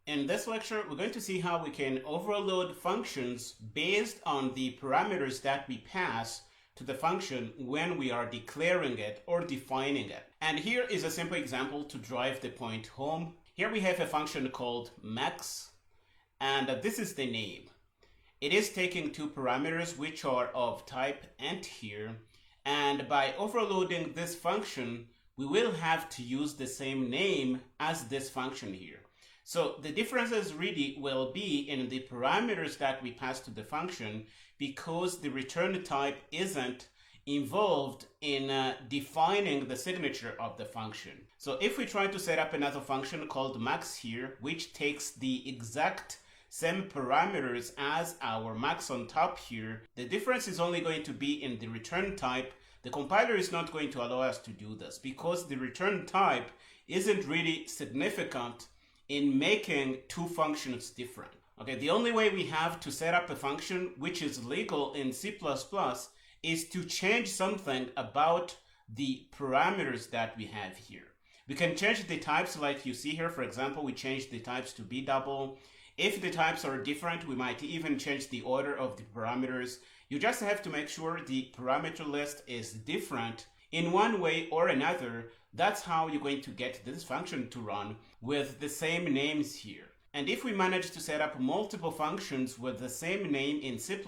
In this lecture, we're going to see how we can overload functions based on the parameters that we pass to the function when we are declaring it or defining it. And here is a simple example to drive the point home. Here we have a function called max, and this is the name. It is taking two parameters which are of type int here, and by overloading this function, we will have to use the same name as this function here. So the differences really will be in the parameters that we pass to the function, because the return type isn't involved in defining the signature of the function. So if we try to set up another function called max here, which takes the exact same parameters as our max on top here, the difference is only going to be in the return type. The compiler is not going to allow us to do this because the return type isn't really significant in making two functions different. Okay, the only way we have to set up a function which is legal in C++ is to change something about the parameters that we have here. We can change the types like you see here. For example, we change the types to be double. If the types are different, we might even change the order of the parameters. You just have to make sure the parameter list is different in one way or another. That's how you're going to get this function to run with the same names here. And if we manage to set up multiple functions with the same name in C++,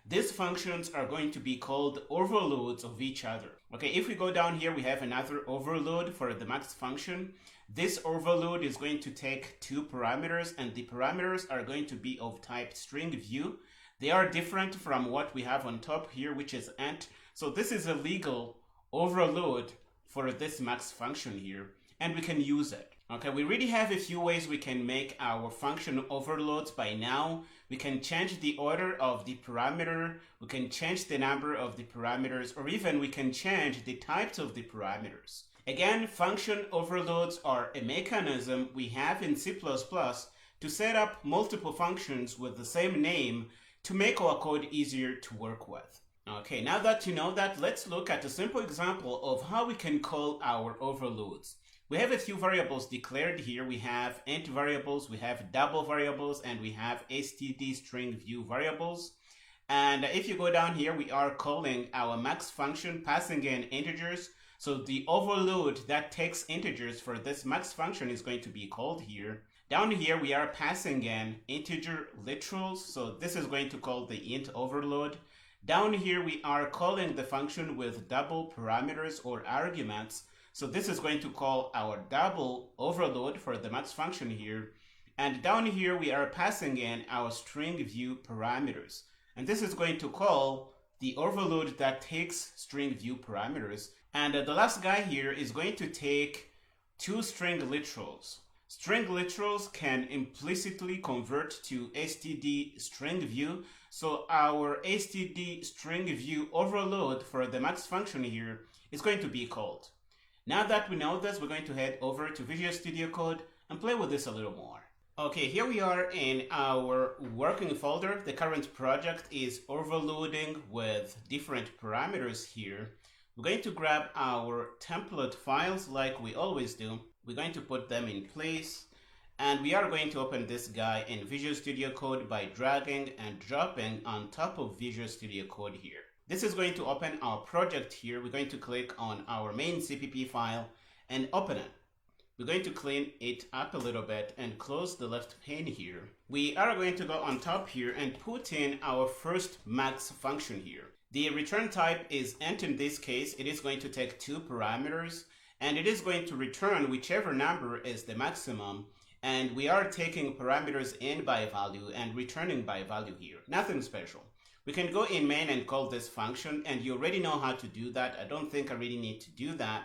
these functions are going to be called overloads of each other. Okay, if we go down here, we have another overload for the max function. This overload is going to take two parameters, and the parameters are going to be of type string view. They are different from what we have on top here, which is int. So this is a legal overload for this max function here, and we can use it. Okay, we really have a few ways we can make our function overloads by now. We can change the order of the parameter, we can change the number of the parameters, or even we can change the types of the parameters. Again, function overloads are a mechanism we have in C++ to set up multiple functions with the same name to make our code easier to work with. Okay, now that you know that, let's look at a simple example of how we can call our overloads. We have a few variables declared here. We have int variables, we have double variables, and we have std string view variables. And if you go down here, we are calling our max function, passing in integers. So the overload that takes integers for this max function is going to be called here. Down here, we are passing in integer literals. So this is going to call the int overload. Down here, we are calling the function with double parameters or arguments. So this is going to call our double overload for the max function here. And down here, we are passing in our string view parameters. And this is going to call the overload that takes string view parameters. And the last guy here is going to take two string literals. String literals can implicitly convert to std string view. So our std string view overload for the max function here is going to be called. Now that we know this, we're going to head over to Visual Studio Code and play with this a little more. Okay, here we are in our working folder. The current project is overloading with different parameters here. We're going to grab our template files like we always do. We're going to put them in place, and we are going to open this guy in Visual Studio Code by dragging and dropping on top of Visual Studio Code here. This is going to open our project here. We're going to click on our main CPP file and open it. We're going to clean it up a little bit and close the left pane here. We are going to go on top here and put in our first max function here. The return type is int in this case. It is going to take two parameters, and it is going to return whichever number is the maximum. And we are taking parameters in by value and returning by value here. Nothing special. We can go in main and call this function, and you already know how to do that. I don't think I really need to do that.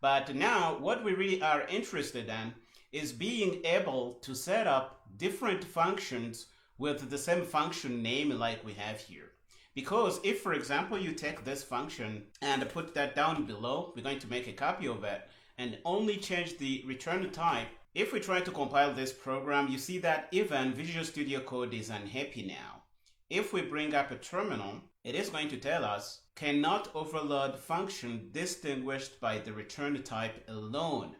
But now what we really are interested in is being able to set up different functions with the same function name like we have here. Because if, for example, you take this function and put that down below, we're going to make a copy of it and only change the return type. If we try to compile this program, you see that even Visual Studio Code is unhappy now. If we bring up a terminal, it is going to tell us cannot overload function distinguished by the return type alone.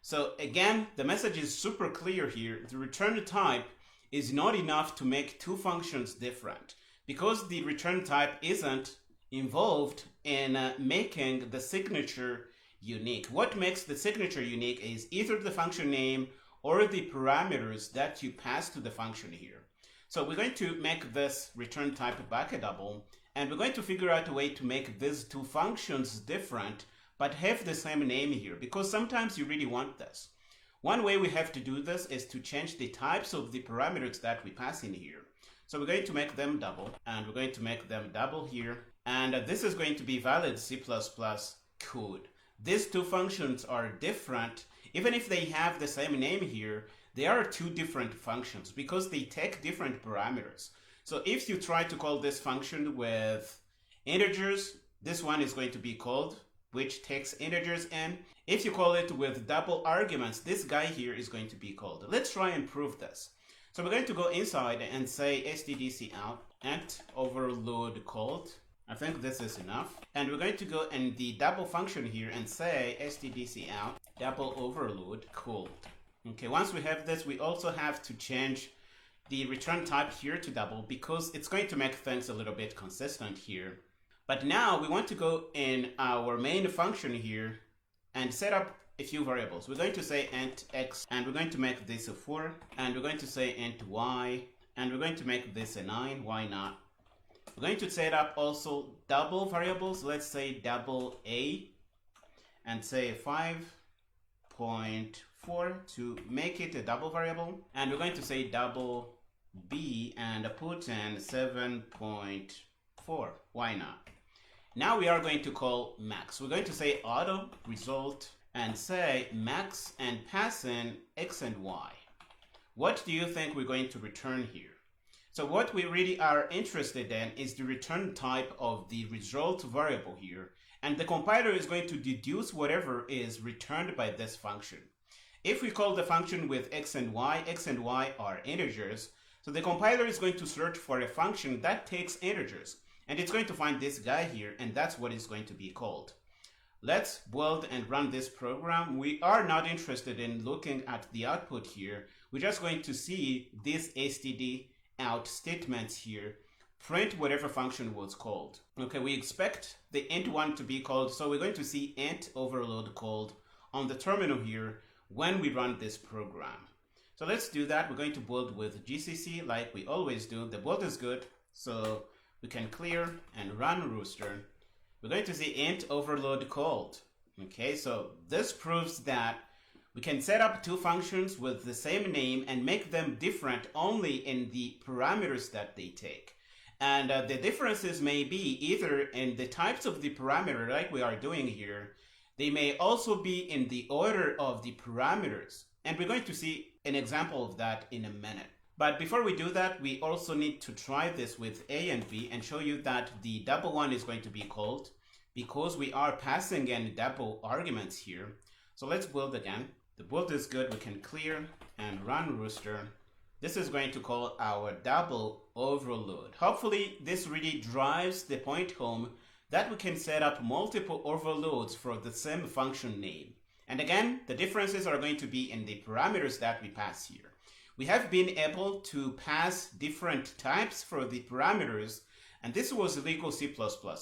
So again, the message is super clear here. The return type is not enough to make two functions different because the return type isn't involved in making the signature unique. What makes the signature unique is either the function name or the parameters that you pass to the function here. So we're going to make this return type back a double, and we're going to figure out a way to make these two functions different but have the same name here, because sometimes you really want this. One way we have to do this is to change the types of the parameters that we pass in here. So we're going to make them double, and we're going to make them double here, and this is going to be valid C++ code. These two functions are different. Even if they have the same name here, they are two different functions because they take different parameters. So if you try to call this function with integers, this one is going to be called, which takes integers in. If you call it with double arguments, this guy here is going to be called. Let's try and prove this. So we're going to go inside and say stdc out int overload called. I think this is enough. And we're going to go in the double function here and say stdc out double overload called. Okay, once we have this, we also have to change the return type here to double because it's going to make things a little bit consistent here. But now we want to go in our main function here and set up a few variables. We're going to say int x, and we're going to make this a 4, and we're going to say int y, and we're going to make this a 9. Why not? We're going to set up also double variables. Let's say double a, and say 5.4 to make it a double variable. And we're going to say double b and put in 7.4. Why not? Now we are going to call max. We're going to say auto result and say max and pass in x and y. What do you think we're going to return here? So what we really are interested in is the return type of the result variable here, and the compiler is going to deduce whatever is returned by this function. If we call the function with x and y are integers, so the compiler is going to search for a function that takes integers, and it's going to find this guy here, and that's what is going to be called. Let's build and run this program. We are not interested in looking at the output here. We're just going to see this std out statements here, print whatever function was called. Okay, we expect the int one to be called, so we're going to see int overload called on the terminal here when we run this program. So let's do that. We're going to build with GCC like we always do. The build is good, so we can clear and run Rooster. We're going to see int overload called. Okay, so this proves that we can set up two functions with the same name and make them different only in the parameters that they take. And the differences may be either in the types of the parameter like we are doing here. They may also be in the order of the parameters. And we're going to see an example of that in a minute. But before we do that, we also need to try this with A and B and show you that the double one is going to be called because we are passing in double arguments here. So let's build again. The build is good. We can clear and run Rooster. This is going to call our double overload. Hopefully this really drives the point home that we can set up multiple overloads for the same function name. And again, the differences are going to be in the parameters that we pass here. We have been able to pass different types for the parameters, and this was legal C++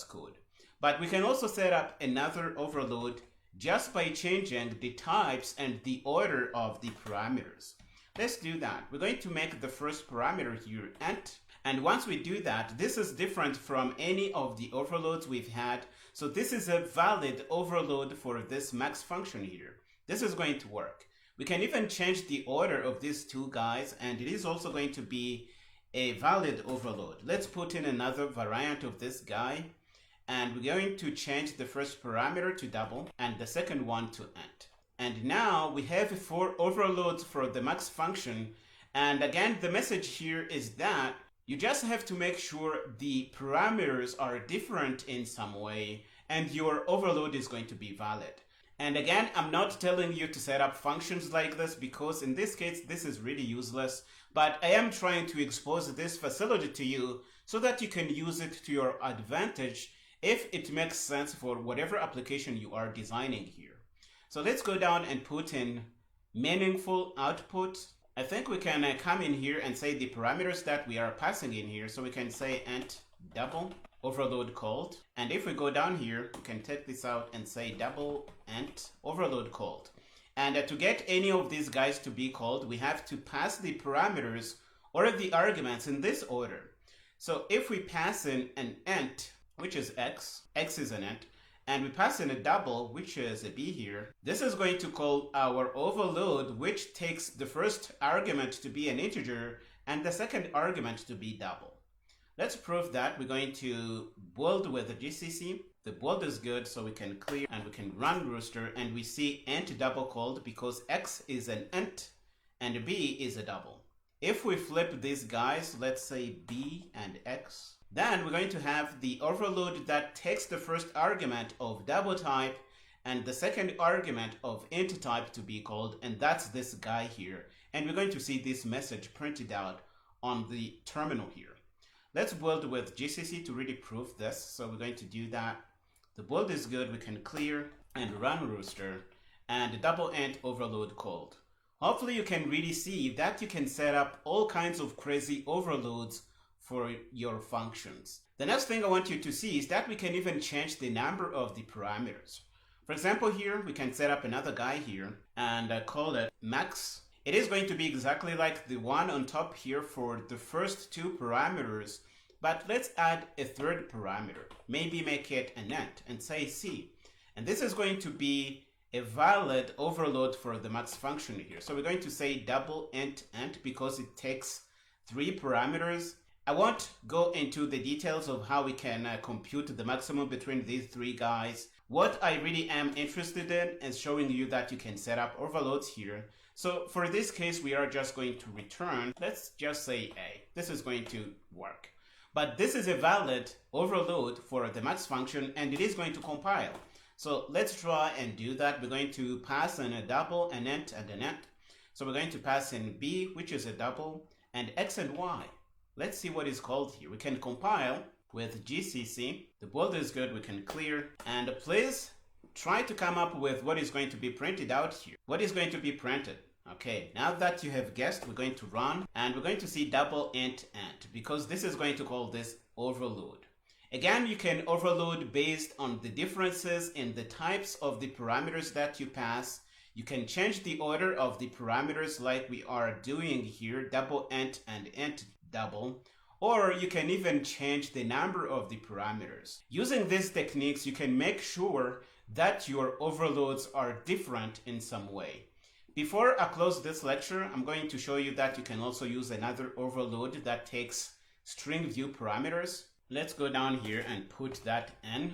code. But we can also set up another overload just by changing the types and the order of the parameters. Let's do that. We're going to make the first parameter here int, and once we do that, this is different from any of the overloads we've had. So this is a valid overload for this max function here. This is going to work. We can even change the order of these two guys, and it is also going to be a valid overload. Let's put in another variant of this guy, and we're going to change the first parameter to double and the second one to int. And now we have 4 overloads for the max function. And again, the message here is that you just have to make sure the parameters are different in some way, and your overload is going to be valid. And again, I'm not telling you to set up functions like this because in this case, this is really useless, but I am trying to expose this facility to you so that you can use it to your advantage if it makes sense for whatever application you are designing here. So let's go down and put in meaningful output. I think we can come in here and say the parameters that we are passing in here. So we can say int double overload called. And if we go down here, we can take this out and say double int overload called. And to get any of these guys to be called, we have to pass the parameters or the arguments in this order. So if we pass in an int, which is x is an int, and we pass in a double, which is a b here, this is going to call our overload, which takes the first argument to be an integer and the second argument to be double. Let's prove that. We're going to build with the GCC. The build is good, so we can clear and we can run Rooster, and we see int double called because x is an int and b is a double. If we flip these guys, let's say b and x, then we're going to have the overload that takes the first argument of double type and the second argument of int type to be called, and that's this guy here. And we're going to see this message printed out on the terminal here. Let's build with GCC to really prove this. So we're going to do that. The build is good. We can clear and run Rooster and double int overload called. Hopefully you can really see that you can set up all kinds of crazy overloads for your functions. The next thing I want you to see is that we can even change the number of the parameters. For example, here we can set up another guy here and call it max. It is going to be exactly like the one on top here for the first two parameters, but let's add a third parameter. Maybe make it an int and say c. And this is going to be a valid overload for the max function here. So we're going to say double int because it takes 3 parameters. I won't go into the details of how we can compute the maximum between these 3 guys. What I really am interested in is showing you that you can set up overloads here. So for this case, we are just going to return, let's just say a. This is going to work. But this is a valid overload for the max function, and it is going to compile. So let's try and do that. We're going to pass in a double, an int, and an int. So we're going to pass in b, which is a double, and x and y. Let's see what is called here. We can compile with GCC. The build is good. We can clear. And please try to come up with what is going to be printed out here. What is going to be printed? Okay, now that you have guessed, we're going to run and we're going to see double int because this is going to call this overload. Again, you can overload based on the differences in the types of the parameters that you pass. You can change the order of the parameters like we are doing here, double int and int double, or you can even change the number of the parameters. Using these techniques, you can make sure that your overloads are different in some way. Before I close this lecture, I'm going to show you that you can also use another overload that takes string view parameters. Let's go down here and put that in.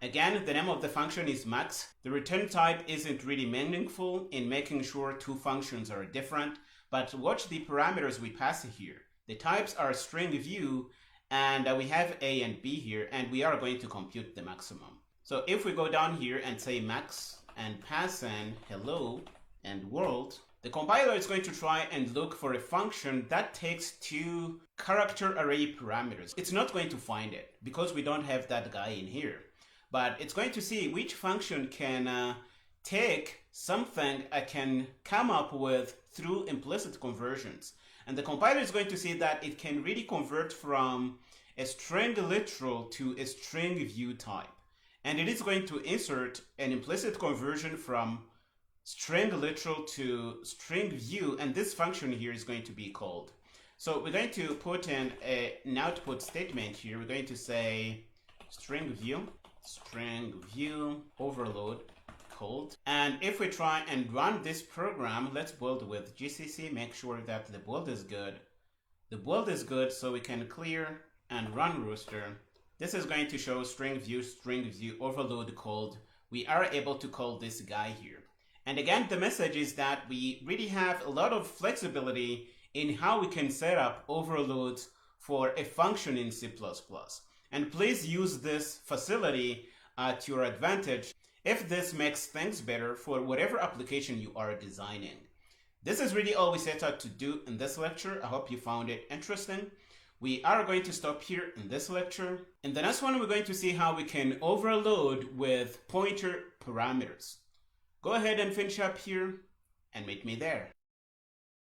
Again, the name of the function is max. The return type isn't really meaningful in making sure 2 functions are different, but watch the parameters we pass here. The types are string view, and we have a and b here, and we are going to compute the maximum. So if we go down here and say max and pass in hello and world, the compiler is going to try and look for a function that takes 2 character array parameters. It's not going to find it because we don't have that guy in here, but it's going to see which function can take something I can come up with through implicit conversions. And the compiler is going to see that it can really convert from a string literal to a string view type. And it is going to insert an implicit conversion from string literal to string view, and this function here is going to be called. So we're going to put in an output statement here. We're going to say string view overload called. And if we try and run this program, let's build with GCC, make sure that the build is good. The build is good, so we can clear and run Rooster. This is going to show string view overload called. We are able to call this guy here. And again, the message is that we really have a lot of flexibility in how we can set up overloads for a function in C++. And please use this facility to your advantage if this makes things better for whatever application you are designing. This is really all we set out to do in this lecture. I hope you found it interesting. We are going to stop here in this lecture. In the next one, we're going to see how we can overload with pointer parameters. Go ahead and finish up here and meet me there.